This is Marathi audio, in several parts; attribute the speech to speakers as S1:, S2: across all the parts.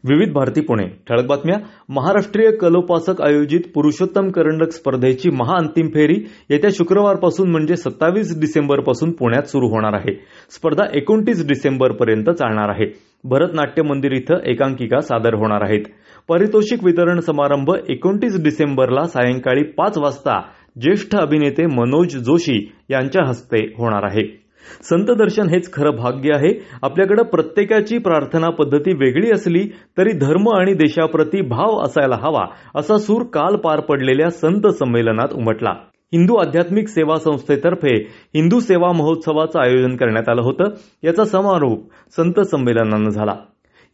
S1: विविध भारती पुणे ठळक बातम्या. महाराष्ट्रीय कलोपासक आयोजित पुरुषोत्तम करंडक स्पर्धेची महाअंतिम फेरी येत्या शुक्रवारपासून म्हणजे 27 डिसेंबरपासून पुण्यात सुरू होणार आहे. स्पर्धा 29 डिसेंबरपर्यंत चालणार आहे. भरतनाट्य मंदिर इथं एकांकिका सादर होणार आहेत. पारितोषिक वितरण समारंभ 29 डिसेंबरला सायंकाळी 5 वाजता ज्येष्ठ अभिनेते मनोज जोशी यांच्या हस्ते होणार आहे. संत दर्शन हेच खरं भाग्य आहे. आपल्याकडे प्रत्येकाची प्रार्थना पद्धती वेगळी असली तरी धर्म आणि देशाप्रती भाव असायला हवा, असा सूर काल पार पडलेल्या संत संमेलनात उमटला. हिंदू आध्यात्मिक सेवा संस्थेतर्फे हिंदू सेवा महोत्सवाचं आयोजन करण्यात आलं होतं. याचा समारोप संत संमेलनानं झाला.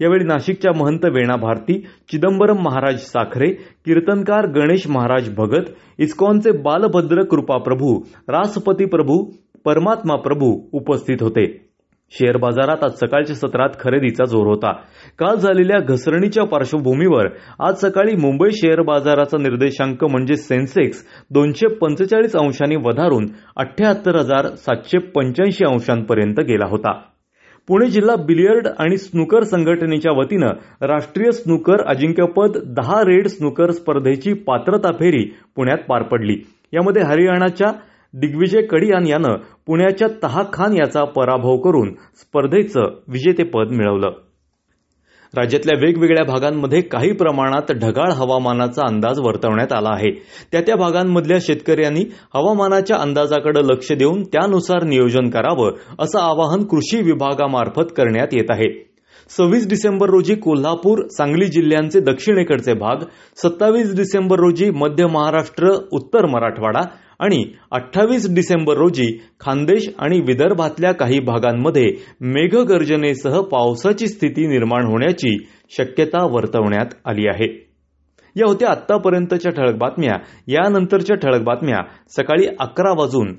S1: यावेळी नाशिकच्या महंत वेणा भारती, चिदंबरम महाराज साखरे, कीर्तनकार गणेश महाराज भगत, इस्कॉनचे बालभद्र कृपा प्रभू, रासपती प्रभू, परमात्मा प्रभू उपस्थित होते. शेअर बाजारात आज सकाळच्या सत्रात खरेदीचा जोर होता. काल झालेल्या घसरणीच्या पार्श्वभूमीवर आज सकाळी मुंबई शेअर बाजाराचा निर्देशांक म्हणजे सेन्सेक्स 245 अंशांनी वधारून 78,785 अंशांपर्यंत गेला होता. पुणे जिल्हा बिलियर्ड आणि स्नूकर संघटनेच्या वतीनं राष्ट्रीय स्नूकर अजिंक्यपद 10 रेड स्नूकर स्पर्धेची पात्रता फेरी पुण्यात पार पडली. यामध्ये हरियाणाच्या दिग्विजय कडियान यानं पुण्याच्या तहा खान याचा पराभव करून स्पर्धेचं विजेतेपद मिळवलं. राज्यातल्या वेगवेगळ्या भागांमध्ये काही प्रमाणात ढगाळ हवामानाचा अंदाज वर्तवण्यात आला आहे. त्या भागांमधल्या शेतकऱ्यांनी हवामानाच्या अंदाजाकडे लक्ष देऊन त्यानुसार नियोजन करावं, असं आवाहन कृषी विभागामार्फत करण्यात येत आहे. 26 डिसेंबर रोजी कोल्हापूर, सांगली जिल्ह्यांचे दक्षिणेकडचे भाग, 27 डिसेंबर रोजी मध्य महाराष्ट्र, उत्तर मराठवाडा आणि 28 डिसेंबर रोजी खानदेश आणि विदर्भातल्या काही भागांमध्ये मेघगर्जनेसह पावसाची स्थिती निर्माण होण्याची शक्यता वर्तवण्यात आली आहे. या होत्या आत्तापर्यंतच्या ठळक बातम्या. यानंतरच्या ठळक बातम्या सकाळी 11:58 वाजून